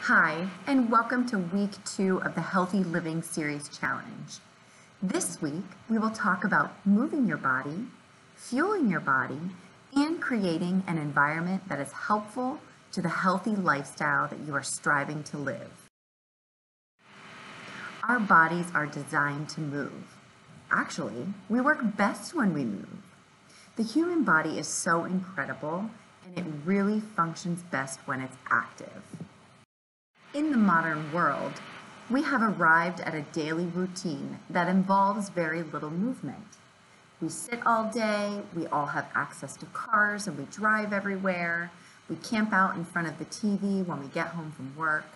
Hi, and welcome to week 2 of the Healthy Living Series Challenge. This week, we will talk about moving your body, fueling your body, and creating an environment that is helpful to the healthy lifestyle that you are striving to live. Our bodies are designed to move. Actually, we work best when we move. The human body is so incredible, and it really functions best when it's active. In the modern world, we have arrived at a daily routine that involves very little movement. We sit all day, we all have access to cars and we drive everywhere. We camp out in front of the TV when we get home from work.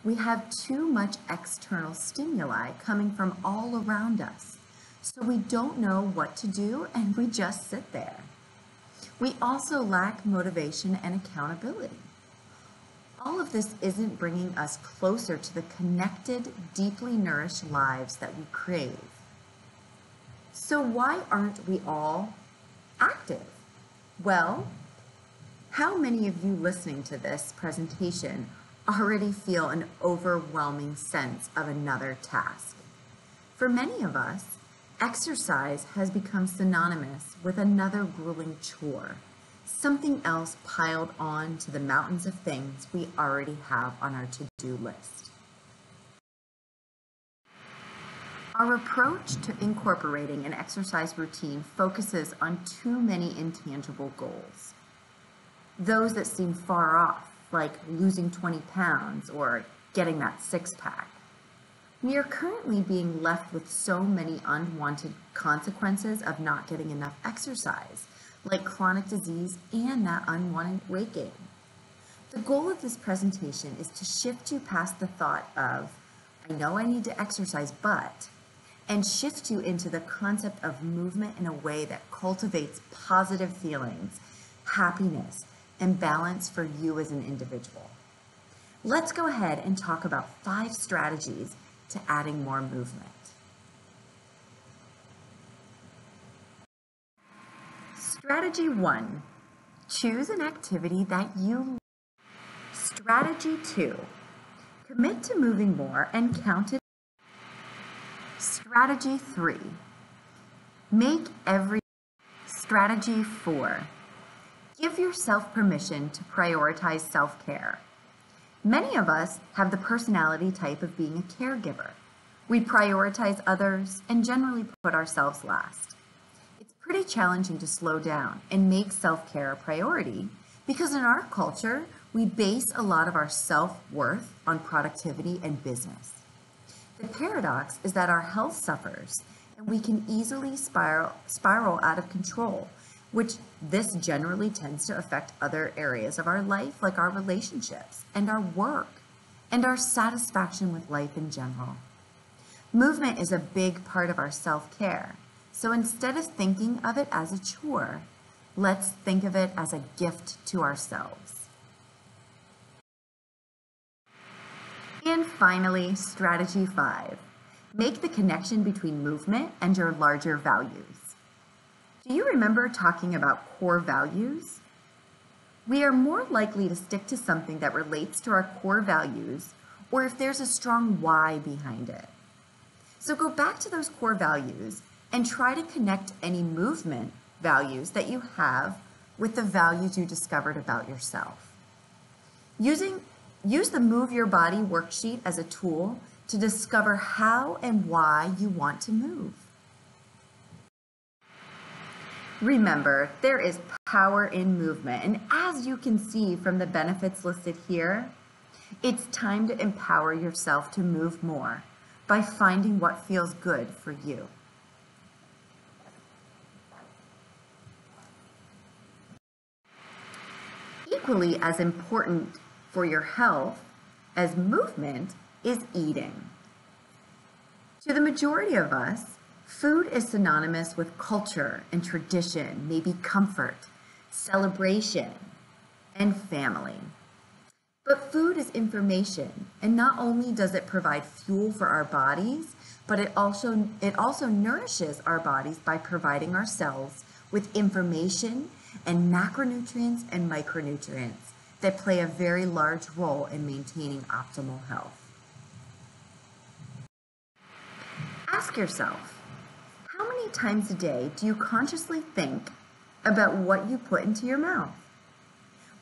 We have too much external stimuli coming from all around us, so we don't know what to do and we just sit there. We also lack motivation and accountability. All of this isn't bringing us closer to the connected, deeply nourished lives that we crave. So why aren't we all active? Well, how many of you listening to this presentation already feel an overwhelming sense of another task? For many of us, exercise has become synonymous with another grueling chore. Something else piled on to the mountains of things we already have on our to-do list. Our approach to incorporating an exercise routine focuses on too many intangible goals. Those that seem far off, like losing 20 pounds or getting that six-pack. We are currently being left with so many unwanted consequences of not getting enough exercise, like chronic disease and that unwanted weight gain. The goal of this presentation is to shift you past the thought of, I know I need to exercise, but, and shift you into the concept of movement in a way that cultivates positive feelings, happiness, and balance for you as an individual. Let's go ahead and talk about 5 strategies to adding more movement. Strategy 1, choose an activity that you love. Strategy 2, commit to moving more and count it. Strategy 3, make every. Strategy 4, give yourself permission to prioritize self-care. Many of us have the personality type of being a caregiver. We prioritize others and generally put ourselves last. It's pretty challenging to slow down and make self-care a priority because in our culture, we base a lot of our self-worth on productivity and business. The paradox is that our health suffers and we can easily spiral out of control, which this generally tends to affect other areas of our life, like our relationships and our work and our satisfaction with life in general. Movement is a big part of our self-care. So instead of thinking of it as a chore, let's think of it as a gift to ourselves. And finally, strategy 5, make the connection between movement and your larger values. Do you remember talking about core values? We are more likely to stick to something that relates to our core values or if there's a strong why behind it. So go back to those core values and try to connect any movement values that you have with the values you discovered about yourself. Use the Move Your Body worksheet as a tool to discover how and why you want to move. Remember, there is power in movement, and as you can see from the benefits listed here, it's time to empower yourself to move more by finding what feels good for you. Equally as important for your health as movement is eating. To the majority of us, food is synonymous with culture and tradition, maybe comfort, celebration, and family. But food is information, and not only does it provide fuel for our bodies, but it also nourishes our bodies by providing our cells with information and macronutrients and micronutrients that play a very large role in maintaining optimal health. Ask yourself, how many times a day do you consciously think about what you put into your mouth?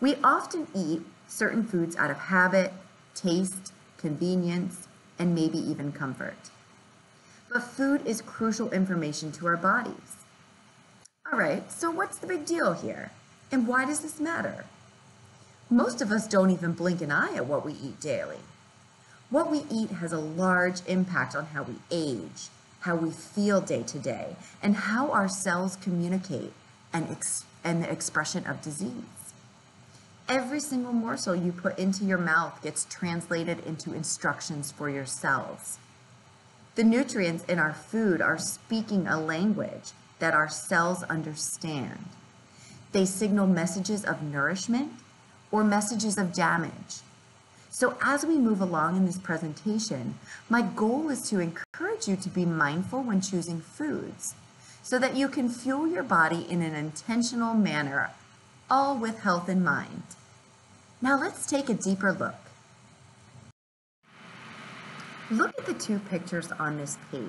We often eat certain foods out of habit, taste, convenience, and maybe even comfort. But food is crucial information to our bodies. All right, so what's the big deal here? And why does this matter? Most of us don't even blink an eye at what we eat daily. What we eat has a large impact on how we age, how we feel day to day, and how our cells communicate and the expression of disease. Every single morsel you put into your mouth gets translated into instructions for your cells. The nutrients in our food are speaking a language that our cells understand. They signal messages of nourishment or messages of damage. So as we move along in this presentation, my goal is to encourage you to be mindful when choosing foods so that you can fuel your body in an intentional manner, all with health in mind. Now let's take a deeper look. Look at the two pictures on this page.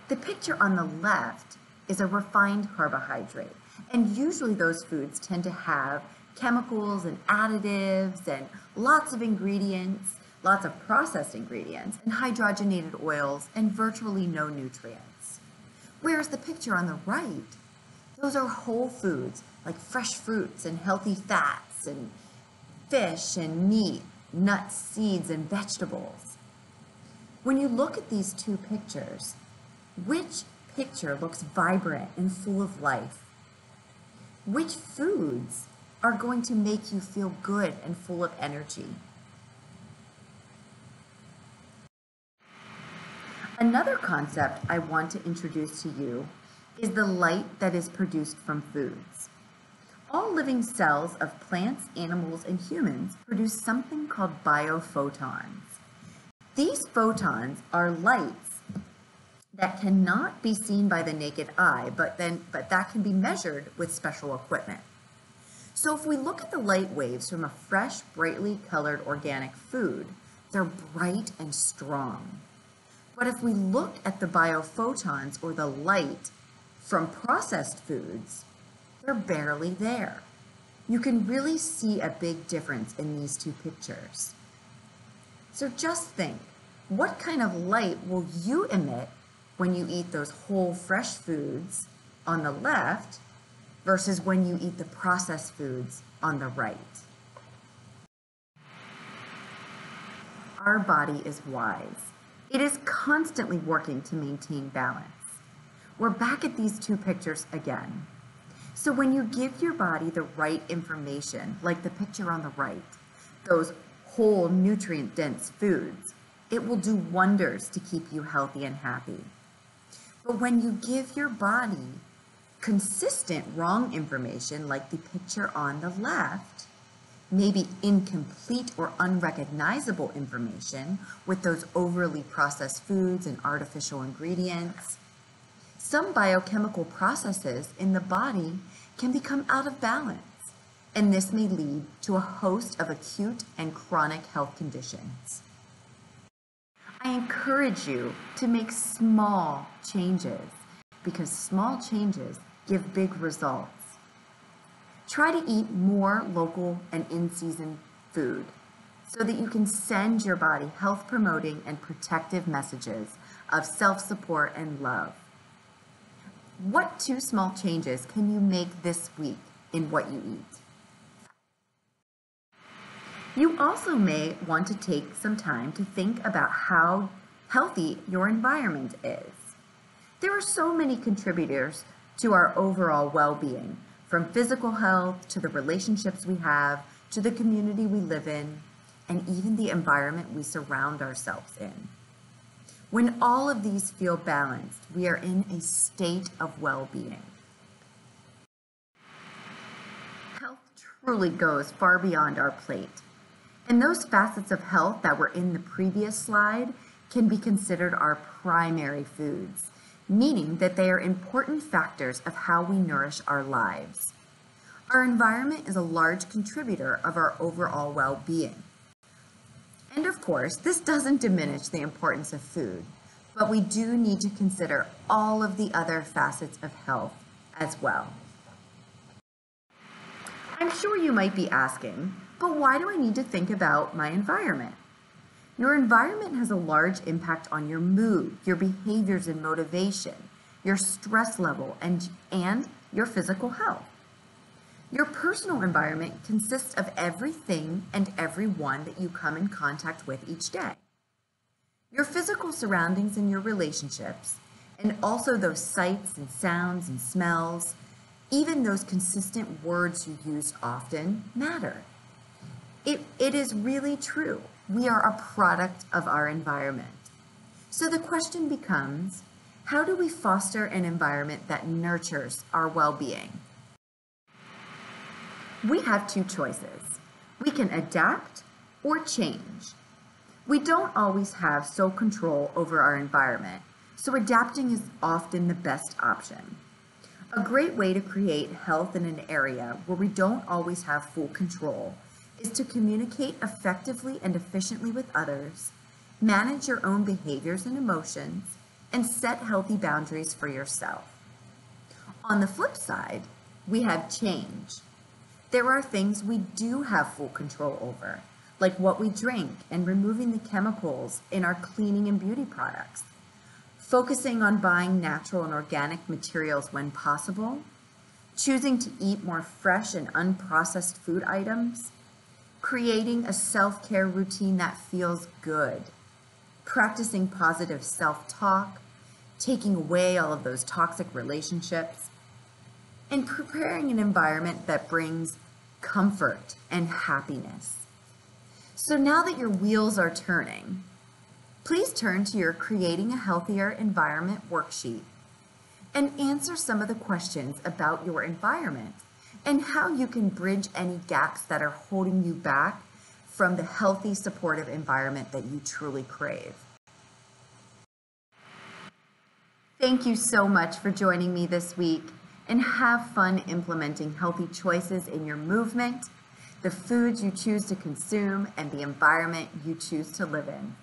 The picture on the left is a refined carbohydrate, and usually those foods tend to have chemicals and additives and lots of ingredients, lots of processed ingredients, and hydrogenated oils, and virtually no nutrients. Whereas the picture on the right, those are whole foods like fresh fruits and healthy fats and fish and meat, nuts, seeds, and vegetables. When you look at these two pictures, which picture looks vibrant and full of life? Which foods are going to make you feel good and full of energy? Another concept I want to introduce to you is the light that is produced from foods. All living cells of plants, animals, and humans produce something called biophotons. These photons are lights that cannot be seen by the naked eye, but that can be measured with special equipment. So if we look at the light waves from a fresh, brightly colored organic food, they're bright and strong. But if we look at the biophotons, or the light from processed foods, they're barely there. You can really see a big difference in these two pictures. So just think, what kind of light will you emit when you eat those whole fresh foods on the left versus when you eat the processed foods on the right? Our body is wise. It is constantly working to maintain balance. We're back at these two pictures again. So when you give your body the right information, like the picture on the right, those whole nutrient-dense foods, it will do wonders to keep you healthy and happy. But when you give your body consistent wrong information, like the picture on the left, maybe incomplete or unrecognizable information with those overly processed foods and artificial ingredients, some biochemical processes in the body can become out of balance, and this may lead to a host of acute and chronic health conditions. I encourage you to make small changes because small changes give big results. Try to eat more local and in-season food so that you can send your body health-promoting and protective messages of self-support and love. What 2 small changes can you make this week in what you eat? You also may want to take some time to think about how healthy your environment is. There are so many contributors to our overall well-being, from physical health to the relationships we have, to the community we live in, and even the environment we surround ourselves in. When all of these feel balanced, we are in a state of well-being. Health truly goes far beyond our plate. And those facets of health that were in the previous slide can be considered our primary foods, meaning that they are important factors of how we nourish our lives. Our environment is a large contributor of our overall well-being. And of course, this doesn't diminish the importance of food, but we do need to consider all of the other facets of health as well. I'm sure you might be asking, but why do I need to think about my environment? Your environment has a large impact on your mood, your behaviors and motivation, your stress level, and your physical health. Your personal environment consists of everything and everyone that you come in contact with each day. Your physical surroundings and your relationships, and also those sights and sounds and smells, even those consistent words you use often, matter. It is really true. We are a product of our environment. So the question becomes, how do we foster an environment that nurtures our well-being? We have two choices. We can adapt or change. We don't always have sole control over our environment, so adapting is often the best option. A great way to create health in an area where we don't always have full control is to communicate effectively and efficiently with others, manage your own behaviors and emotions, and set healthy boundaries for yourself. On the flip side, we have change. There are things we do have full control over, like what we drink and removing the chemicals in our cleaning and beauty products, focusing on buying natural and organic materials when possible, choosing to eat more fresh and unprocessed food items, creating a self-care routine that feels good, practicing positive self-talk, taking away all of those toxic relationships, and preparing an environment that brings comfort and happiness. So now that your wheels are turning, please turn to your Creating a Healthier Environment worksheet and answer some of the questions about your environment and how you can bridge any gaps that are holding you back from the healthy, supportive environment that you truly crave. Thank you so much for joining me this week, and have fun implementing healthy choices in your movement, the foods you choose to consume, and the environment you choose to live in.